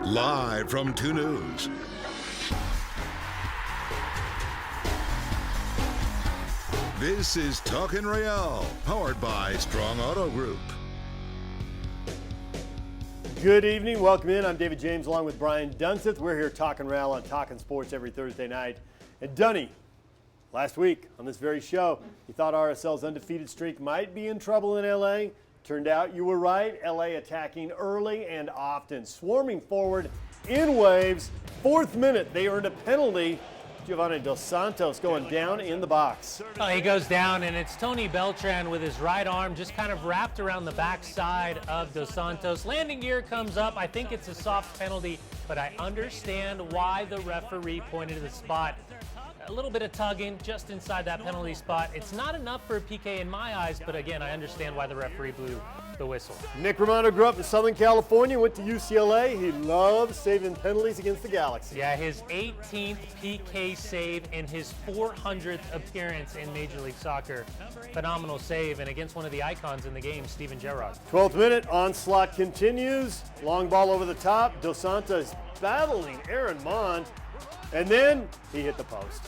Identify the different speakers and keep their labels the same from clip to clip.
Speaker 1: Live from 2 News. This is Talkin' Real, powered by Strong Auto Group.
Speaker 2: Good evening. Welcome in. I'm David James along with Brian Dunseth. We're here talking Real on Talkin' Sports every Thursday night. And Dunny, last week on this very show, you thought RSL's undefeated streak might be in trouble in LA. Turned out you were right. LA attacking early and often, swarming forward in waves. 4th minute, they earned a penalty. Giovanni Dos Santos going down in the box.
Speaker 3: Oh, he goes down, and it's Tony Beltran with his right arm just kind of wrapped around the backside of Dos Santos. Landing gear comes up. I think it's a soft penalty, but I understand why the referee pointed to the spot. A little bit of tugging just inside that penalty spot. It's not enough for a PK in my eyes, but again, I understand why the referee blew the whistle.
Speaker 2: Nick Romano grew up in Southern California, went to UCLA. He loves saving penalties against the Galaxy.
Speaker 3: Yeah, his 18th PK save in his 400th appearance in Major League Soccer. Phenomenal save, and against one of the icons in the game, Steven Gerrard.
Speaker 2: 12th minute, onslaught continues. Long ball over the top. Dos Santos battling Aaron Mond, and then he hit the post.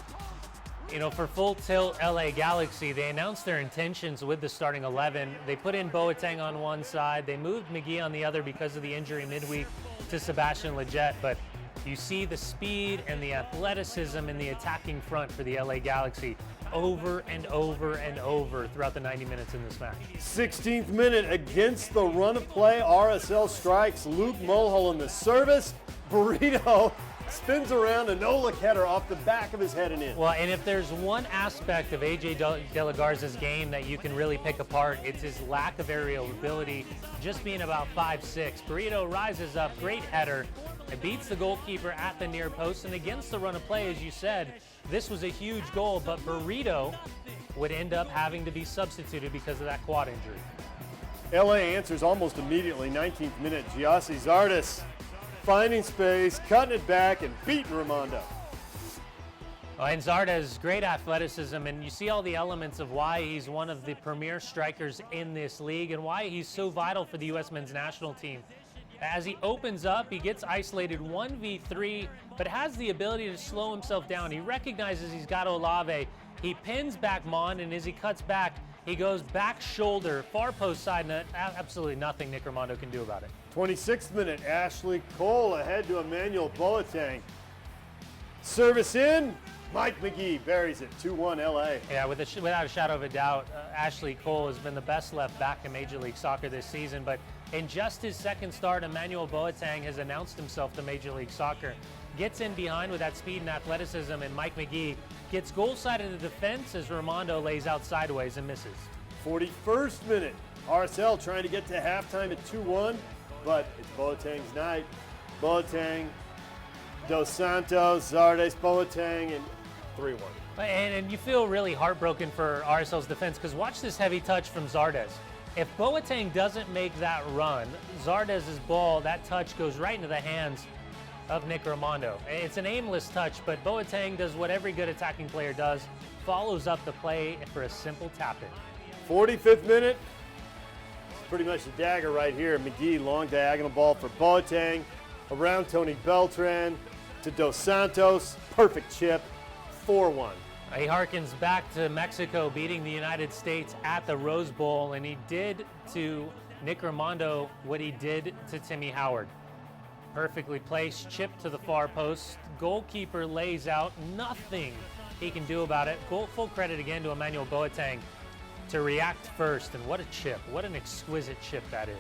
Speaker 3: You know, for Full Tilt LA Galaxy, they announced their intentions with the starting 11. They put in Boateng on one side. They moved McGee on the other because of the injury midweek to Sebastian Lletget. But you see the speed and the athleticism in the attacking front for the LA Galaxy over and over and over throughout the 90 minutes in this match.
Speaker 2: 16th minute, against the run of play, RSL strikes. Luke Mulholland the service. Burrito spins around, a no-look header off the back of his head and in.
Speaker 3: Well, and if there's one aspect of AJ De La Garza's game that you can really pick apart, it's his lack of aerial ability, just being about 5'6". Burrito rises up, great header, and beats the goalkeeper at the near post. And against the run of play, as you said, this was a huge goal, but Burrito would end up having to be substituted because of that quad injury.
Speaker 2: LA answers almost immediately. 19th minute, Giassi Zardes finding space, cutting it back, and beating Raimondo.
Speaker 3: And Zardes, great athleticism, and you see all the elements of why he's one of the premier strikers in this league and why he's so vital for the U.S. men's national team. As he opens up, he gets isolated 1v3, but has the ability to slow himself down. He recognizes he's got Olave. He pins back Mon, and as he cuts back, he goes back shoulder, far post side, and absolutely nothing Nick Romano can do about it.
Speaker 2: 26th minute, Ashley Cole ahead to Emmanuel Boateng. Service in, Mike McGee buries it, 2-1 LA.
Speaker 3: Yeah, without a shadow of a doubt, Ashley Cole has been the best left back in Major League Soccer this season, but in just his second start, Emmanuel Boateng has announced himself to Major League Soccer. Gets in behind with that speed and athleticism, and Mike McGee gets goal side in the defense as Raimondo lays out sideways and misses.
Speaker 2: 41st minute, RSL trying to get to halftime at 2-1, but it's Boateng's night. Boateng, Dos Santos, Zardes, Boateng, and 3-1.
Speaker 3: And you feel really heartbroken for RSL's defense, because watch this heavy touch from Zardes. If Boateng doesn't make that run, Zardes' ball, that touch goes right into the hands of Nick Raimondo. It's an aimless touch, but Boateng does what every good attacking player does, follows up the play for a simple tap-in.
Speaker 2: 45th minute, pretty much the dagger right here. McGee, long diagonal ball for Boateng, around Tony Beltran to Dos Santos, perfect chip, 4-1.
Speaker 3: He harkens back to Mexico beating the United States at the Rose Bowl, and he did to Nick Raimondo what he did to Timmy Howard. Perfectly placed, chip to the far post. Goalkeeper lays out, nothing he can do about it. Full credit again to Emmanuel Boateng to react first, and what a chip. What an exquisite chip that is.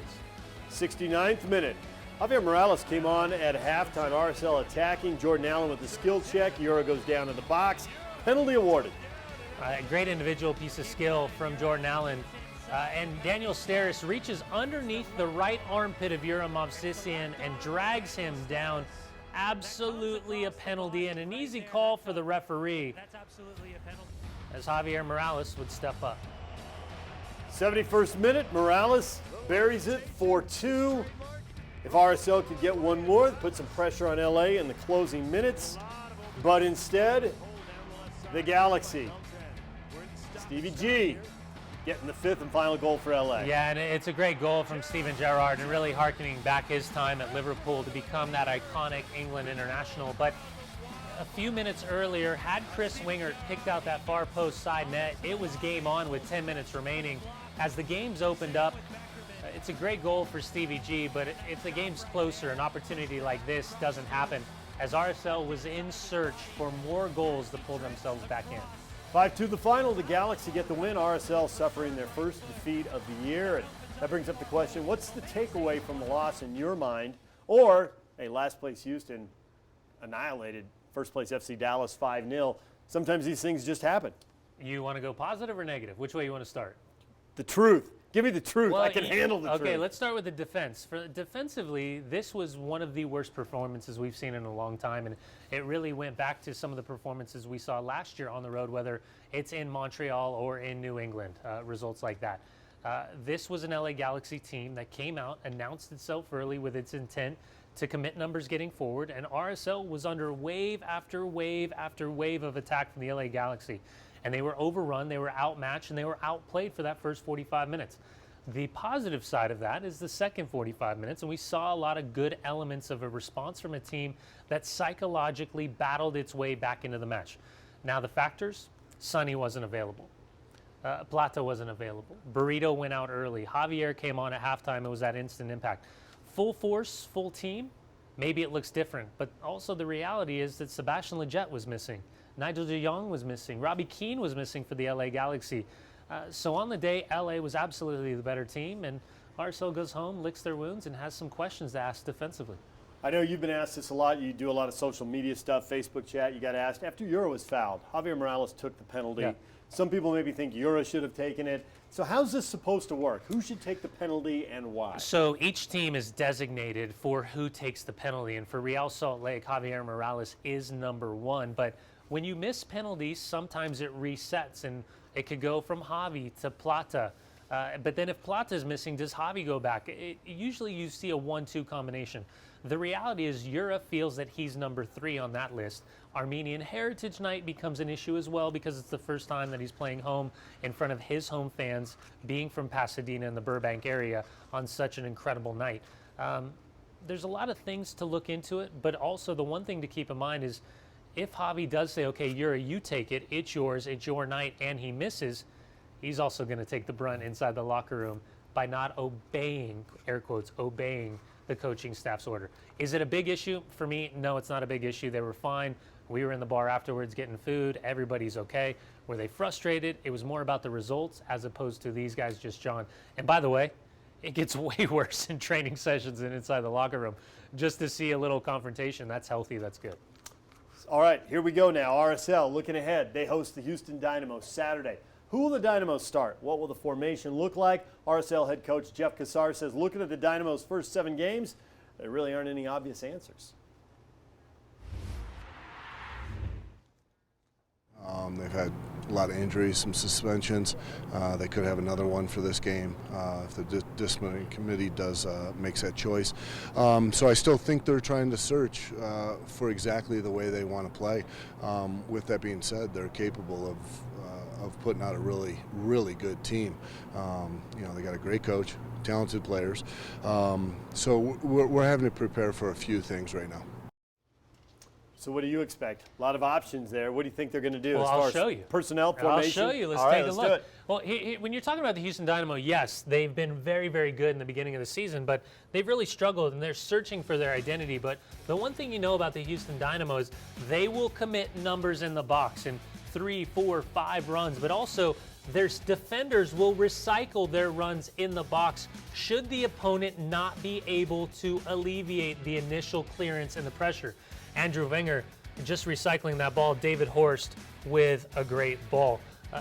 Speaker 2: 69th minute. Javier Morales came on at halftime. RSL attacking. Jordan Allen with the skill check. Euro goes down in the box. Penalty awarded.
Speaker 3: A great individual piece of skill from Jordan Allen. And Daniel Steris reaches underneath the right armpit of Yura Movsisian and drags him down. Absolutely a penalty, and an easy call for the referee. That's absolutely a penalty. As Javier Morales would step up.
Speaker 2: 71st minute, Morales buries it 4-2. If RSL could get one more, put some pressure on LA in the closing minutes. But instead, the Galaxy. Stevie G getting the 5th and final goal for LA.
Speaker 3: Yeah, and it's a great goal from Steven Gerrard and really hearkening back his time at Liverpool to become that iconic England international. But a few minutes earlier, had Chris Wingert picked out that far post side net, it was game on with 10 minutes remaining. As the game's opened up, it's a great goal for Stevie G, but if the game's closer, an opportunity like this doesn't happen, as RSL was in search for more goals to pull themselves back in.
Speaker 2: 5-2 the final, the Galaxy get the win. RSL suffering their first defeat of the year. And that brings up the question, what's the takeaway from the loss in your mind? Or, hey, last place Houston annihilated first place FC Dallas 5-0. Sometimes these things just happen.
Speaker 3: You want to go positive or negative? Which way you want to start?
Speaker 2: The truth. Give me the truth.
Speaker 3: Well,
Speaker 2: I can handle the truth.
Speaker 3: Okay, let's start with the defense. Defensively, this was one of the worst performances we've seen in a long time, and it really went back to some of the performances we saw last year on the road, whether it's in Montreal or in New England, results like that. This was an LA Galaxy team that came out, announced itself early with its intent to commit numbers getting forward, and RSL was under wave after wave after wave of attack from the LA Galaxy. And they were overrun, they were outmatched, and they were outplayed for that first 45 minutes. The positive side of that is the second 45 minutes, and we saw a lot of good elements of a response from a team that psychologically battled its way back into the match. Now the factors, Sonny wasn't available. Plata wasn't available. Burrito went out early. Javier came on at halftime. It was that instant impact. Full force, full team, maybe it looks different, but also the reality is that Sebastian Lletget was missing. Nigel de Jong was missing. Robbie Keane was missing for the LA Galaxy. So on the day, LA was absolutely the better team, and RSL goes home, licks their wounds, and has some questions to ask defensively.
Speaker 2: I know you've been asked this a lot. You do a lot of social media stuff, Facebook chat. You got asked, after Euro was fouled, Javier Morales took the penalty.
Speaker 3: Yeah.
Speaker 2: Some people maybe think Euro should have taken it. So how's this supposed to work? Who should take the penalty and why?
Speaker 3: So each team is designated for who takes the penalty, and for Real Salt Lake, Javier Morales is number one. But when you miss penalties, sometimes it resets, and it could go from Javi to Plata. But then if Plata is missing, does Javi go back? Usually you see a 1-2 combination. The reality is Jura feels that he's number 3 on that list. Armenian Heritage Night becomes an issue as well because it's the first time that he's playing home in front of his home fans, being from Pasadena in the Burbank area on such an incredible night. There's a lot of things to look into it, but also the one thing to keep in mind is if Javi does say, okay, Jura, you take it, it's yours, it's your night, and he misses, he's also going to take the brunt inside the locker room by not obeying, air quotes, obeying the coaching staff's order. Is it a big issue? For me, no, it's not a big issue. They were fine. We were in the bar afterwards getting food. Everybody's okay. Were they frustrated? It was more about the results as opposed to these guys just John. And by the way, it gets way worse in training sessions and inside the locker room. Just to see a little confrontation, that's healthy, that's good.
Speaker 2: All right, here we go now. RSL looking ahead. They host the Houston Dynamo Saturday. Who will the Dynamo start? What will the formation look like? RSL head coach Jeff Cassar says looking at the Dynamo's first 7 games, there really aren't any obvious answers.
Speaker 4: They've had a lot of injuries, some suspensions. They could have another one for this game if the disciplinary committee makes that choice. So I still think they're trying to search for exactly the way they want to play. With that being said, they're capable of putting out a really, really good team. They got a great coach, talented players. So we're having to prepare for a few things right now.
Speaker 2: So what do you expect? A lot of options there. What do you think they're going to do
Speaker 3: Well,
Speaker 2: as far
Speaker 3: I'll
Speaker 2: as
Speaker 3: show you.
Speaker 2: Personnel formation?
Speaker 3: I'll show you. Let's
Speaker 2: All right,
Speaker 3: take a
Speaker 2: let's
Speaker 3: look.
Speaker 2: do it.
Speaker 3: Well, when you're talking about the Houston Dynamo, yes, they've been very, very good in the beginning of the season, but they've really struggled, and they're searching for their identity. But the one thing you know about the Houston Dynamo is they will commit numbers in the box in 3, 4, 5 runs, but also their defenders will recycle their runs in the box should the opponent not be able to alleviate the initial clearance and the pressure. Andrew Wenger just recycling that ball. David Horst with a great ball.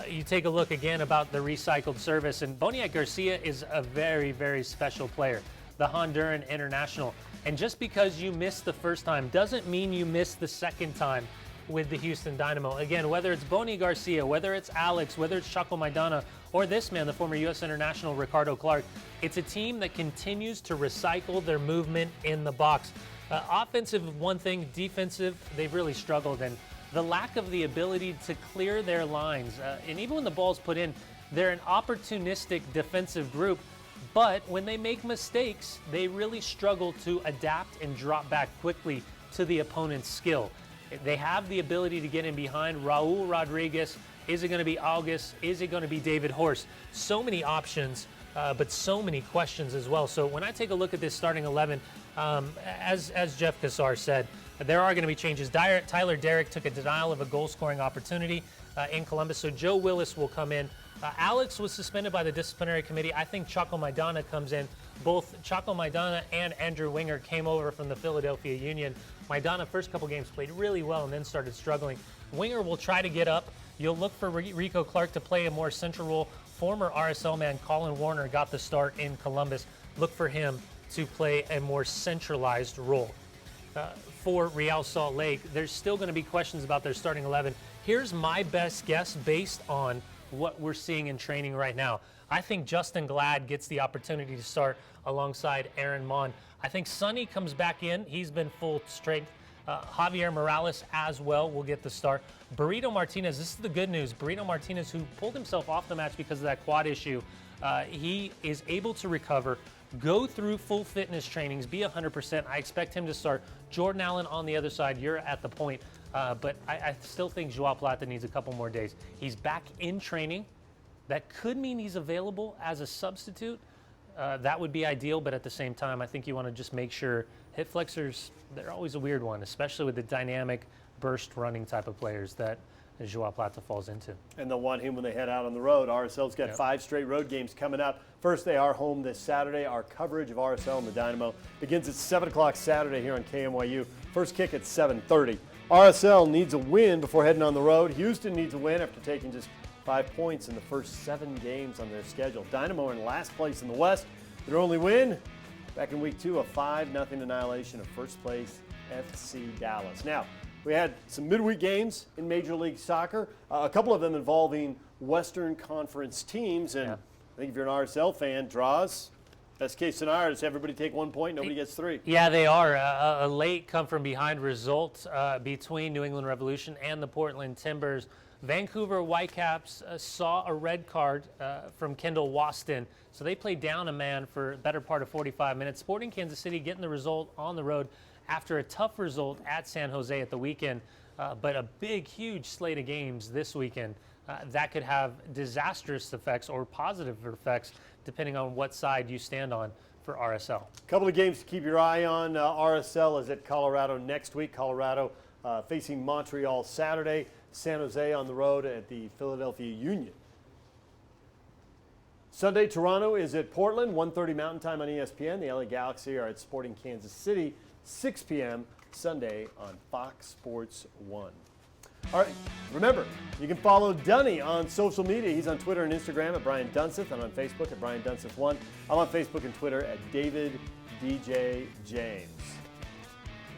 Speaker 3: You take a look again about the recycled service, and Boniek Garcia is a very, very special player, the Honduran international. And just because you missed the first time doesn't mean you missed the second time with the Houston Dynamo. Again, whether it's Boni Garcia, whether it's Alex, whether it's Chaco Maidana, or this man, the former U.S. international Ricardo Clark, it's a team that continues to recycle their movement in the box. Offensive, one thing. Defensive, they've really struggled. And the lack of the ability to clear their lines, and even when the ball's put in, They're an opportunistic defensive group, but when they make mistakes, they really struggle to adapt and drop back quickly to the opponent's skill. They have the ability to get in behind Raul Rodriguez. Is it going to be August? Is it going to be David Horst? So many options, but so many questions as well. So when I take a look at this starting 11, as Jeff Cassar said, there are going to be changes. Tyler Derrick took a denial of a goal-scoring opportunity in Columbus, so Joe Willis will come in. Alex was suspended by the disciplinary committee. I think Chaco Maidana comes in. Both Chaco Maidana and Andrew Winger came over from the Philadelphia Union. Maidana, first couple games, played really well and then started struggling. Winger will try to get up. You'll look for Rico Clark to play a more central role. Former RSL man Colin Warner got the start in Columbus. Look for him to play a more centralized role. For Real Salt Lake, there's still going to be questions about their starting 11. Here's my best guess based on what we're seeing in training right now. I think Justin Glad gets the opportunity to start alongside Aaron Mon. I think Sonny comes back in. He's been full strength. Javier Morales as well will get the start. Burrito Martinez, this is the good news. Burrito Martinez, who pulled himself off the match because of that quad issue, he is able to recover, go through full fitness trainings, be 100%. I expect him to start. Jordan Allen on the other side, you're at the point. But I still think Joao Plata needs a couple more days. He's back in training. That could mean he's available as a substitute. That would be ideal, but at the same time, I think you want to just make sure hip flexors, they're always a weird one, especially with the dynamic burst running type of players that Joao Plata falls into.
Speaker 2: And they'll want him when they head out on the road. RSL's got 5 straight road games coming up. First, they are home this Saturday. Our coverage of RSL and the Dynamo begins at 7 o'clock Saturday here on KMYU. First kick at 7:30. RSL needs a win before heading on the road. Houston needs a win after taking just 5 points in the first 7 games on their schedule. Dynamo in last place in the West. Their only win back in week 2, a 5-0 annihilation of first place FC Dallas. Now, we had some midweek games in Major League Soccer, a couple of them involving Western Conference teams. And I think if you're an RSL fan, draws, best case scenario is everybody take 1 point, nobody gets 3.
Speaker 3: Yeah, they are. A late come-from-behind result between New England Revolution and the Portland Timbers. Vancouver Whitecaps saw a red card from Kendall Waston, so they played down a man for a better part of 45 minutes. Sporting Kansas City getting the result on the road after a tough result at San Jose at the weekend, but a big, huge slate of games this weekend that could have disastrous effects or positive effects depending on what side you stand on for RSL.
Speaker 2: A couple of games to keep your eye on. RSL is at Colorado next week. Colorado facing Montreal Saturday. San Jose on the road at the Philadelphia Union. Sunday, Toronto is at Portland, 1:30 Mountain Time on ESPN. The LA Galaxy are at Sporting Kansas City, 6 p.m. Sunday on Fox Sports 1. All right, remember, you can follow Dunny on social media. He's on Twitter and Instagram at Brian Dunseth and on Facebook at Brian Dunseth1. I'm on Facebook and Twitter at David DJ James.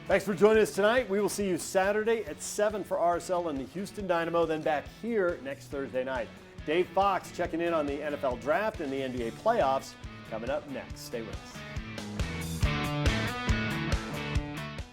Speaker 2: Thanks for joining us tonight. We will see you Saturday at 7 for RSL and the Houston Dynamo, then back here next Thursday night. Dave Fox checking in on the NFL Draft and the NBA playoffs coming up next. Stay with us.